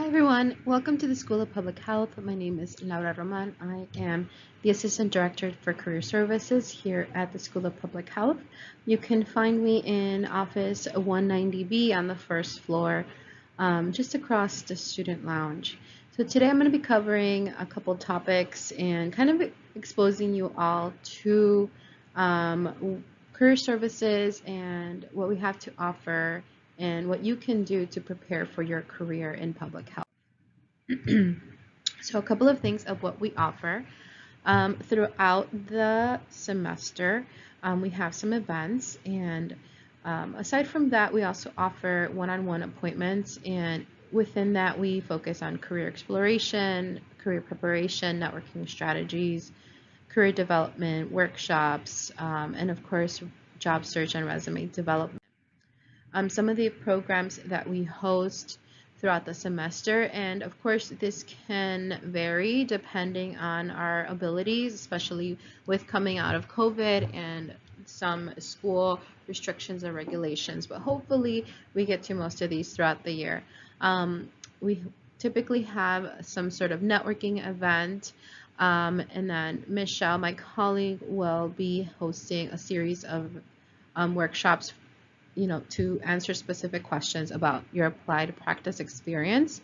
Hi everyone, welcome to the School of Public Health. My name is Laura Roman. I am the Assistant Director for Career Services here at the School of Public Health. You can find me in Office 190B on the first floor, just across the student lounge. So today I'm going to be covering a couple topics and kind of exposing you all to career services and what we have to offer and what you can do to prepare for your career in public health. So a couple of things of what we offer. Throughout the semester, we have some events, and aside from that, we also offer one-on-one appointments, and within that, we focus on career exploration, career preparation, networking strategies, career development, workshops, and of course, job search and resume development. Some of the programs that we host throughout the semester, and of course this can vary depending on our abilities, especially with coming out of COVID and some school restrictions and regulations, but hopefully we get to most of these throughout the year. We typically have some sort of networking event, and then Michelle, my colleague, will be hosting a series of workshops to answer specific questions about your applied practice experience.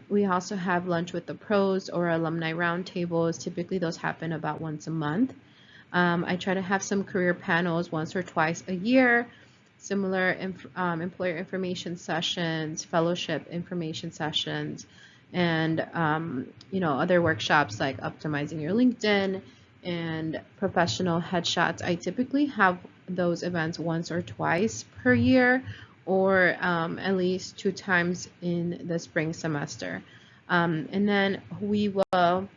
We also have lunch with the pros or alumni roundtables. Typically those happen about once a month. I try to have some career panels once or twice a year, similar employer information sessions, fellowship information sessions, and other workshops like optimizing your LinkedIn and professional headshots. I typically have those events once or twice per year, or at least 2 times in the spring semester. And then we will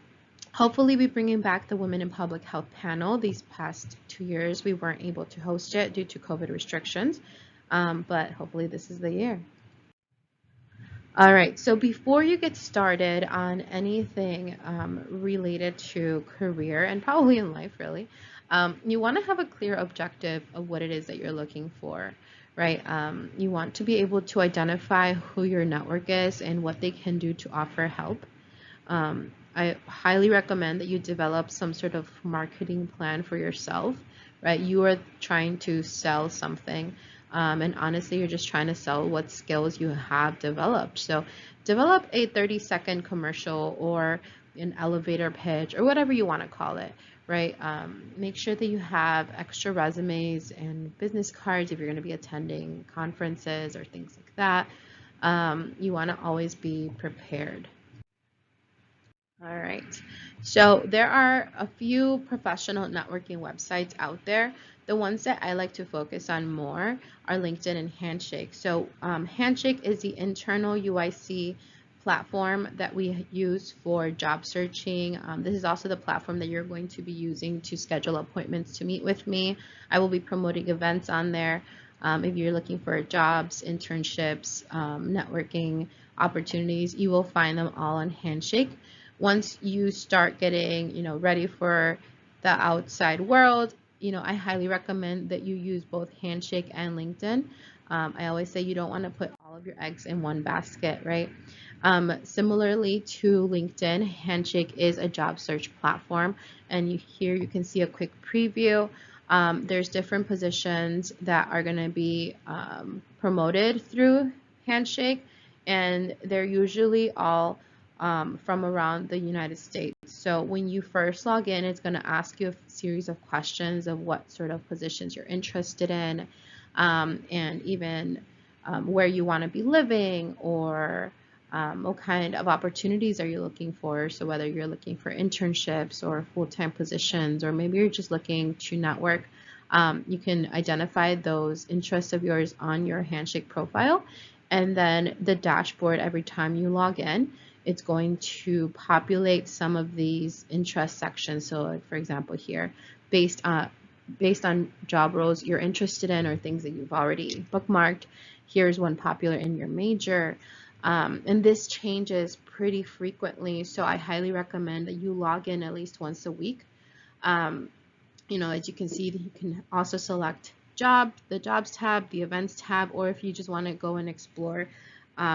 hopefully be bringing back the Women in Public Health panel. These past 2 years we weren't able to host it due to COVID restrictions, but hopefully this is the year. All right, so before you get started on anything related to career and probably in life really, you want to have a clear objective of what it is that you're looking for, right? You want to be able to identify who your network is and what they can do to offer help. I highly recommend that you develop some sort of marketing plan for yourself, right? You are trying to sell something. And honestly, you're just trying to sell what skills you have developed. So develop a 30-second commercial or an elevator pitch or whatever you want to call it, right? Make sure that you have extra resumes and business cards if you're going to be attending conferences or things like that. You want to always be prepared. All right, so there are a few professional networking websites out there. The ones that I like to focus on more are LinkedIn and Handshake. So Handshake is the internal UIC platform that we use for job searching. This is also the platform that you're going to be using to schedule appointments to meet with me. I will be promoting events on there. If you're looking for jobs, internships, networking opportunities, you will find them all on Handshake. Once you start getting, ready for the outside world, I highly recommend that you use both Handshake and LinkedIn. I always say you don't want to put all of your eggs in one basket, right? Similarly to LinkedIn, Handshake is a job search platform, and here you can see a quick preview. There's different positions that are going to be promoted through Handshake, and they're usually all from around the United States. So when you first log in, it's going to ask you a series of questions of what sort of positions you're interested in, and even where you want to be living, or what kind of opportunities are you looking for. So whether you're looking for internships or full-time positions, or maybe you're just looking to network, you can identify those interests of yours on your Handshake profile. And then the dashboard, every time you log in, it's going to populate some of these interest sections. So like, for example, here, based on job roles you're interested in or things that you've already bookmarked, here's one popular in your major. And this changes pretty frequently, so I highly recommend that you log in at least once a week. As you can see, you can also select the jobs tab, the events tab, or if you just want to go and explore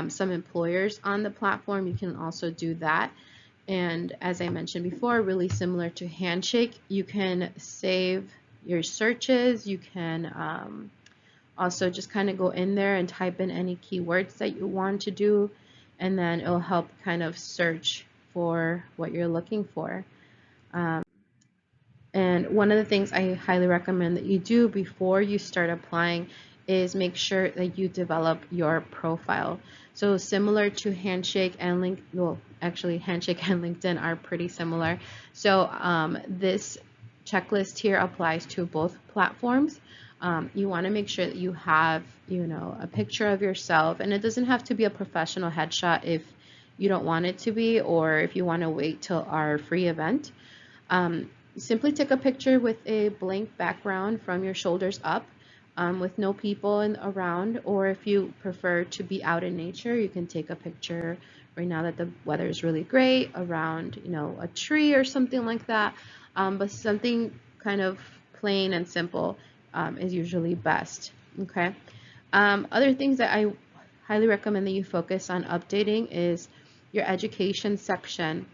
some employers on the platform, you can also do that. And as I mentioned before, really similar to Handshake, you can save your searches. You can also just kind of go in there and type in any keywords that you want to do, and then it'll help kind of search for what you're looking for. And one of the things I highly recommend that you do before you start applying is make sure that you develop your profile. So similar to Handshake and well, actually Handshake and LinkedIn are pretty similar. So this checklist here applies to both platforms. You want to make sure that you have, a picture of yourself, and it doesn't have to be a professional headshot if you don't want it to be, or if you want to wait till our free event. Simply take a picture with a blank background from your shoulders up, with no people around, or if you prefer to be out in nature, you can take a picture right now that the weather is really great around, a tree or something like that. But something kind of plain and simple is usually best. Okay. Other things that I highly recommend that you focus on updating is your education section.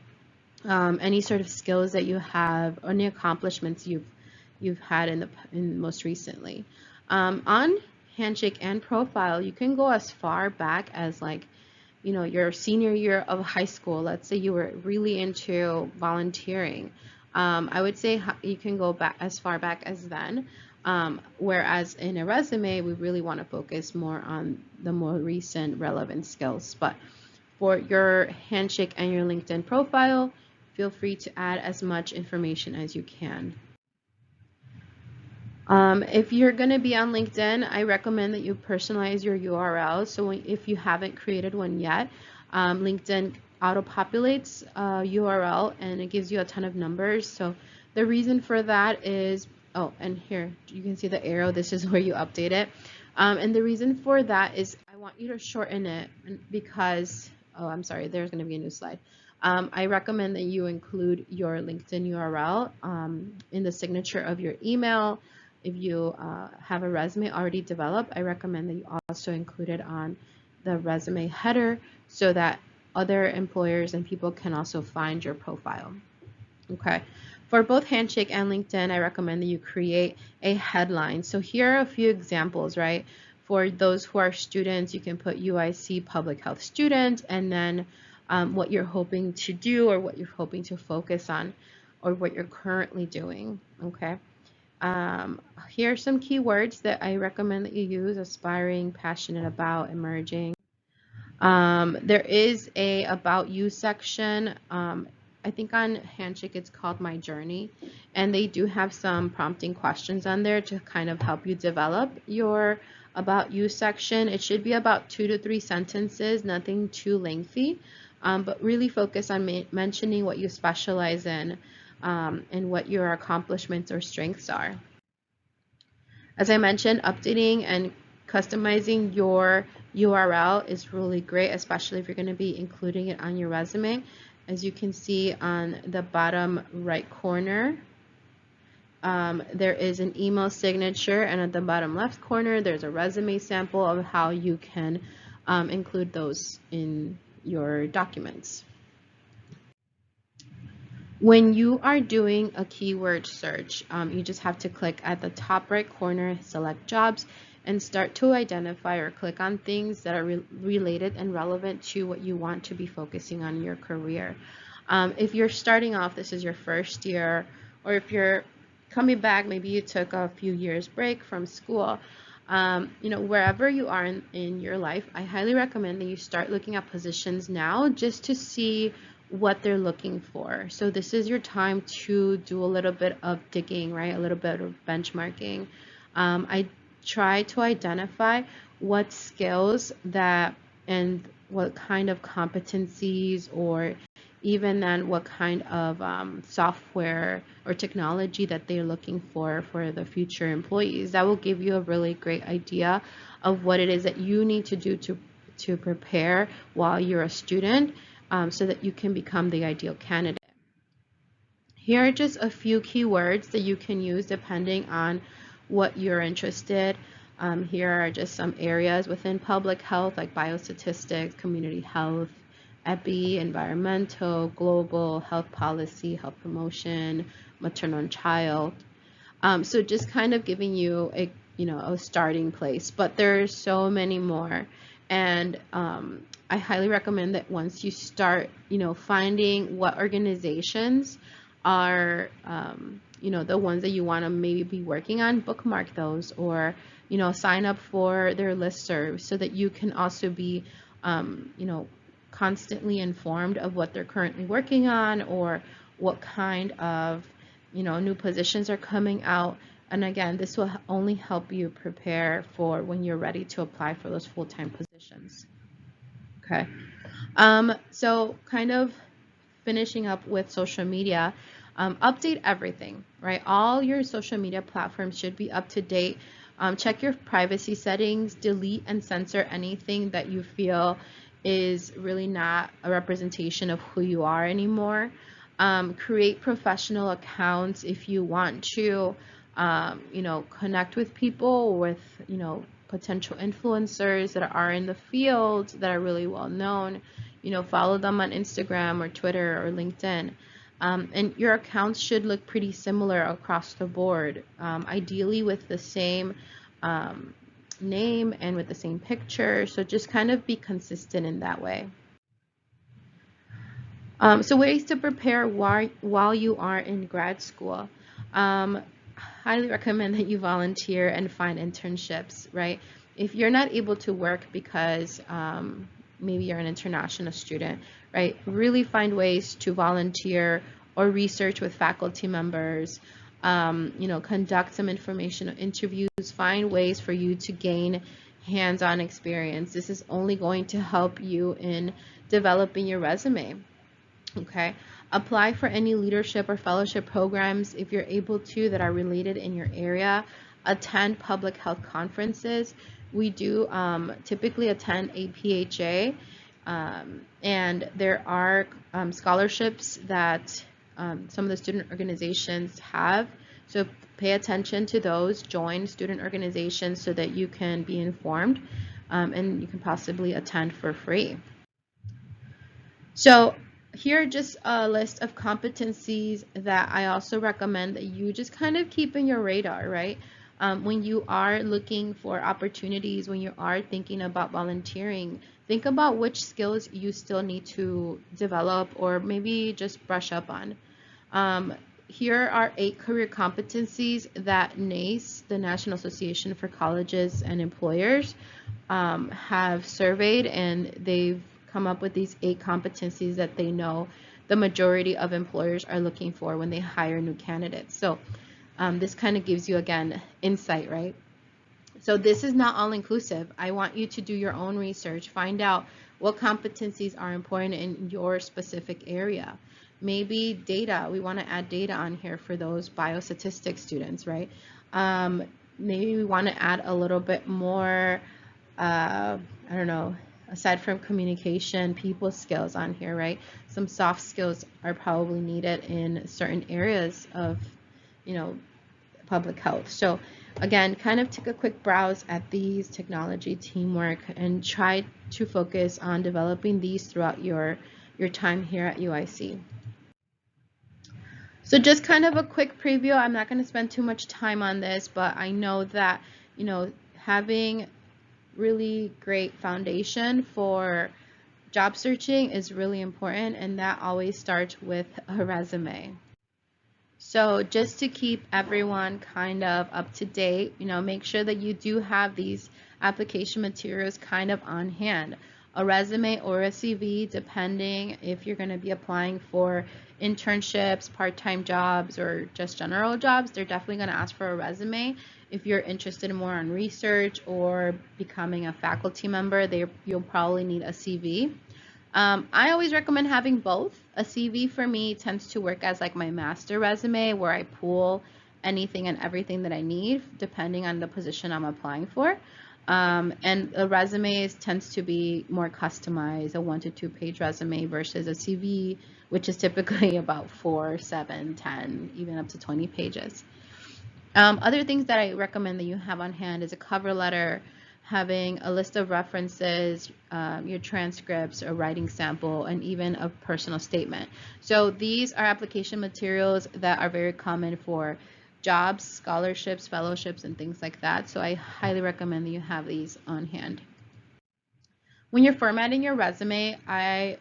Any sort of skills that you have, or any accomplishments you've had in most recently. On Handshake and Profile, you can go as far back as your senior year of high school. Let's say you were really into volunteering. I would say you can go back as far back as then. Whereas in a resume, we really want to focus more on the more recent relevant skills. But for your Handshake and your LinkedIn profile, feel free to add as much information as you can. If you're going to be on LinkedIn, I recommend that you personalize your URL. So if you haven't created one yet, LinkedIn auto-populates URL and it gives you a ton of numbers. So the reason for that is, and here you can see the arrow. This is where you update it. And the reason for that is I want you to shorten it because, I'm sorry, there's going to be a new slide. I recommend that you include your LinkedIn URL in the signature of your email. If you have a resume already developed, I recommend that you also include it on the resume header so that other employers and people can also find your profile. Okay. For both Handshake and LinkedIn, I recommend that you create a headline. So here are a few examples, right? For those who are students, you can put UIC Public Health student, and then what you're hoping to do, or what you're hoping to focus on, or what you're currently doing. Okay. Here are some keywords that I recommend that you use: aspiring, passionate about, emerging. There is a about you section. I think on Handshake it's called My Journey, and they do have some prompting questions on there to kind of help you develop your about you section. It should be about 2 to 3 sentences, nothing too lengthy, but really focus on mentioning what you specialize in and what your accomplishments or strengths are. As I mentioned, updating and customizing your URL is really great, especially if you're going to be including it on your resume. As you can see on the bottom right corner, there is an email signature, and at the bottom left corner, there's a resume sample of how you can include those in your documents. When you are doing a keyword search, you just have to click at the top right corner, select jobs, and start to identify or click on things that are related and relevant to what you want to be focusing on in your career. If you're starting off, this is your first year, or if you're coming back, maybe you took a few years break from school, wherever you are in your life, I highly recommend that you start looking at positions now just to see what they're looking for. So this is your time to do a little bit of digging, right? A little bit of benchmarking. I try to identify what skills and what kind of competencies, or even then what kind of software or technology that they're looking for the future employees. That will give you a really great idea of what it is that you need to do to prepare while you're a student, so that you can become the ideal candidate. Here are just a few keywords that you can use depending on what you're interested. Here are just some areas within public health, like biostatistics, community health, epi, environmental, global, health policy, health promotion, maternal and child. So just kind of giving you a starting place, but there's so many more. And I highly recommend that once you start, finding what organizations are, the ones that you want to maybe be working on, bookmark those, or, sign up for their listserv so that you can also be, constantly informed of what they're currently working on, or what kind of new positions are coming out. And again, this will only help you prepare for when you're ready to apply for those full-time positions. Okay. So kind of finishing up with social media, update everything, right? All your social media platforms should be up to date. Check your privacy settings, delete and censor anything that you feel is really not a representation of who you are anymore. Create professional accounts if you want to, connect with people, with, potential influencers that are in the field that are really well known. Follow them on Instagram or Twitter or LinkedIn. And your accounts should look pretty similar across the board, ideally with the same name and with the same picture. So just kind of be consistent in that way. So ways to prepare while you are in grad school. Highly recommend that you volunteer and find internships, right? If you're not able to work because maybe you're an international student, right? Really find ways to volunteer or research with faculty members, conduct some informational interviews, find ways for you to gain hands-on experience. This is only going to help you in developing your resume. Okay, apply for any leadership or fellowship programs if you're able to that are related in your area. Attend public health conferences. We do typically attend APHA, and there are scholarships that some of the student organizations have. So pay attention to those, join student organizations so that you can be informed, and you can possibly attend for free. So here are just a list of competencies that I also recommend that you just kind of keep in your radar, right? When you are looking for opportunities, when you are thinking about volunteering, think about which skills you still need to develop or maybe just brush up on. Here are 8 career competencies that NACE, the National Association for Colleges and Employers, have surveyed, and they've come up with these 8 competencies that they know the majority of employers are looking for when they hire new candidates. So this kind of gives you, again, insight, right? So this is not all inclusive. I want you to do your own research, find out what competencies are important in your specific area. Maybe data, we want to add data on here for those biostatistics students, right? Maybe we want to add a little bit more, I don't know, aside from communication, people skills on here, right? Some soft skills are probably needed in certain areas of, public health. So again, kind of take a quick browse at these technology, teamwork, and try to focus on developing these throughout your time here at UIC. So just kind of a quick preview. I'm not going to spend too much time on this, but I know that, having really great foundation for job searching is really important, and that always starts with a resume. So just to keep everyone kind of up to date, make sure that you do have these application materials kind of on hand. A resume or a CV, depending if you're going to be applying for internships, part-time jobs, or just general jobs, they're definitely going to ask for a resume. If you're interested in more on research or becoming a faculty member, you'll probably need a CV. I always recommend having both. A CV for me tends to work as like my master resume, where I pull anything and everything that I need depending on the position I'm applying for. And a resume tends to be more customized, a 1 to 2 page resume versus a CV, which is typically about 4, 7, 10, even up to 20 pages. Other things that I recommend that you have on hand is a cover letter, having a list of references, your transcripts, a writing sample, and even a personal statement. So these are application materials that are very common for jobs, scholarships, fellowships, and things like that. So I highly recommend that you have these on hand. When you're formatting your resume, I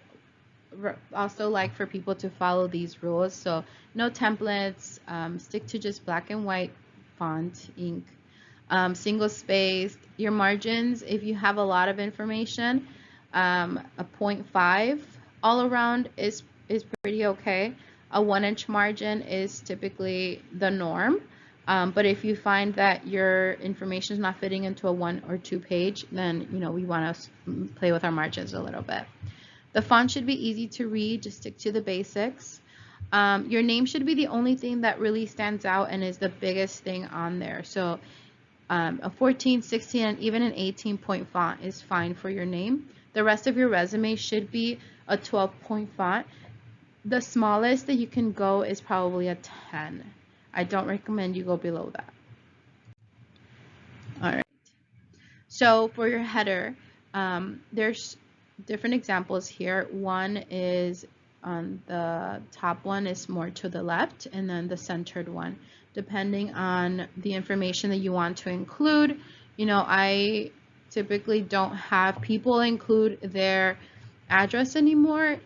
also like for people to follow these rules. So no templates, stick to just black and white font, ink, single spaced. Your margins, if you have a lot of information, a 0.5 all around is pretty okay. A 1-inch margin is typically the norm. But if you find that your information is not fitting into a 1 or 2 page, then we want to play with our margins a little bit. The font should be easy to read, just stick to the basics. Your name should be the only thing that really stands out and is the biggest thing on there. So a 14, 16, and even an 18-point font is fine for your name. The rest of your resume should be a 12-point font. The smallest that you can go is probably a 10. I don't recommend you go below that. All right. So for your header, there's different examples here. One is on the top one is more to the left, and then the centered one, depending on the information that you want to include. I typically don't have people include their address anymore.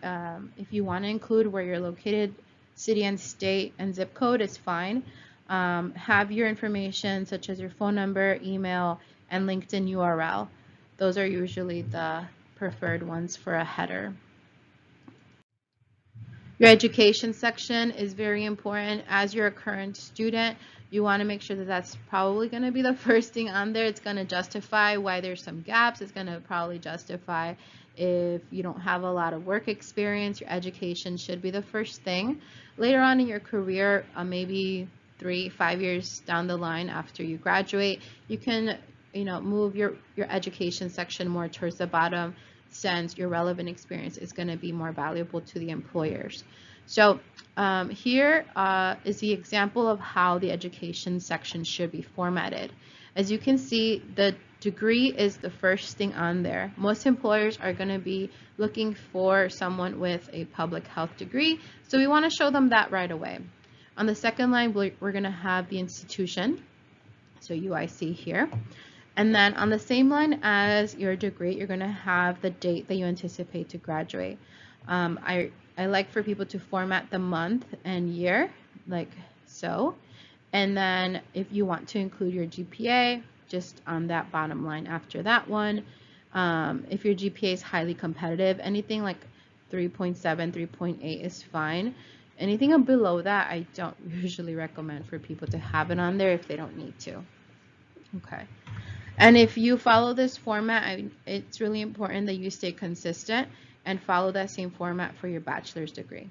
If you want to include where you're located, city and state and zip code is fine. Have your information such as your phone number, email, and LinkedIn URL. Those are usually the preferred ones for a header. Your education section is very important. As you're a current student, you want to make sure that that's probably going to be the first thing on there. It's going to justify why there's some gaps. It's going to probably justify if you don't have a lot of work experience. Your education should be the first thing. Later on in your career, maybe 3-5 years down the line after you graduate, you can move your education section more towards the bottom, since your relevant experience is going to be more valuable to the employers. So here is the example of how the education section should be formatted. As you can see, the degree is the first thing on there. Most employers are going to be looking for someone with a public health degree, so we want to show them that right away. On the second line, we're going to have the institution, so UIC here. And then on the same line as your degree, you're going to have the date that you anticipate to graduate. I like for people to format the month and year, like so. And then if you want to include your GPA, just on that bottom line after that one. If your GPA is highly competitive, anything like 3.7, 3.8 is fine. Anything below that, I don't usually recommend for people to have it on there if they don't need to. Okay. And if you follow this format, it's really important that you stay consistent and follow that same format for your bachelor's degree.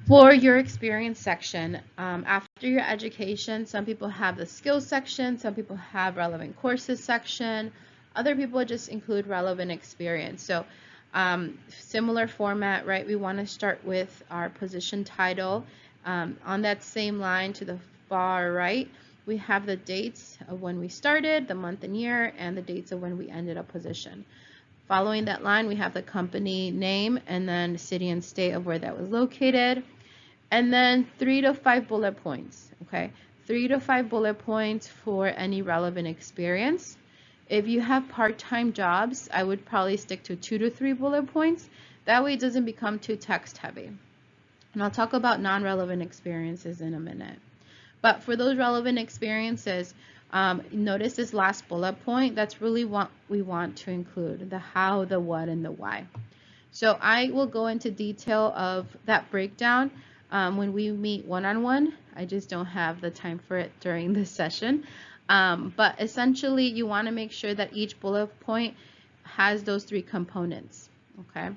For your experience section, after your education, some people have the skills section, some people have relevant courses section, other people just include relevant experience. So similar format, right? We want to start with our position title. On that same line to the far right, we have the dates of when we started, the month and year, and the dates of when we ended a position. Following that line, we have the company name and then city and state of where that was located. And then 3 to 5 bullet points, okay? 3 to 5 bullet points for any relevant experience. If you have part-time jobs, I would probably stick to 2 to 3 bullet points. That way it doesn't become too text heavy. And I'll talk about non-relevant experiences in a minute. But for those relevant experiences, notice this last bullet point. That's really what we want to include, the how, the what, and the why. So I will go into detail of that breakdown when we meet one-on-one. I just don't have the time for it during this session. But essentially, you want to make sure that each bullet point has those 3 components, okay?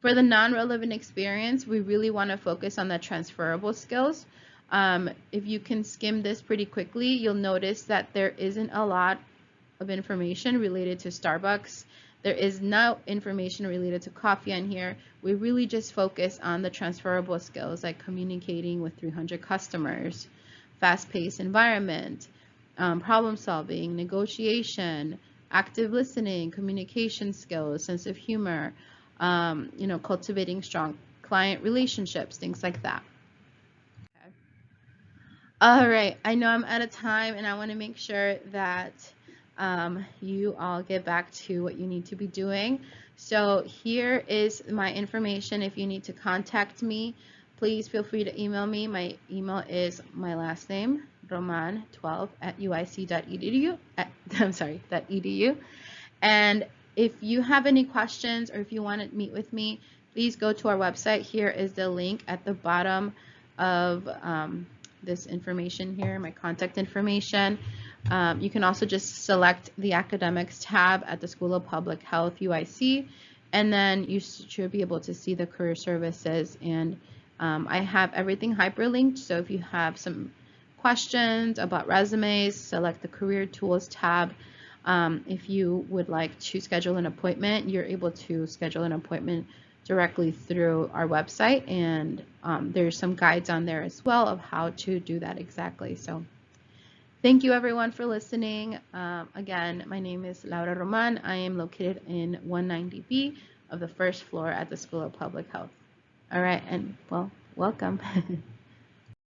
For the non-relevant experience, we really want to focus on the transferable skills. If you can skim this pretty quickly, you'll notice that there isn't a lot of information related to Starbucks There is no information related to coffee on here. We really just focus on the transferable skills like communicating with 300 customers, fast-paced environment, problem solving, negotiation, active listening, communication skills, sense of humor, cultivating strong client relationships, things like that. Okay. All right, I know I'm out of time and I want to make sure that you all get back to what you need to be doing. So here is my information. If you need to contact me, please feel free to email me. My email is my last name, roman12@uic.edu. I'm sorry, .edu. And if you have any questions or if you want to meet with me, please go to our website. Here is the link at the bottom of this information here, my contact information. You can also just select the academics tab at the School of Public Health UIC, and then you should be able to see the career services. And I have everything hyperlinked, so if you have some questions about resumes, select the career tools tab. If you would like to schedule an appointment, you're able to schedule an appointment directly through our website, and there's some guides on there as well of how to do that exactly. So thank you everyone for listening. Again, my name is Laura Roman. I am located in 190B of the first floor at the School of Public Health. All right, and well, welcome.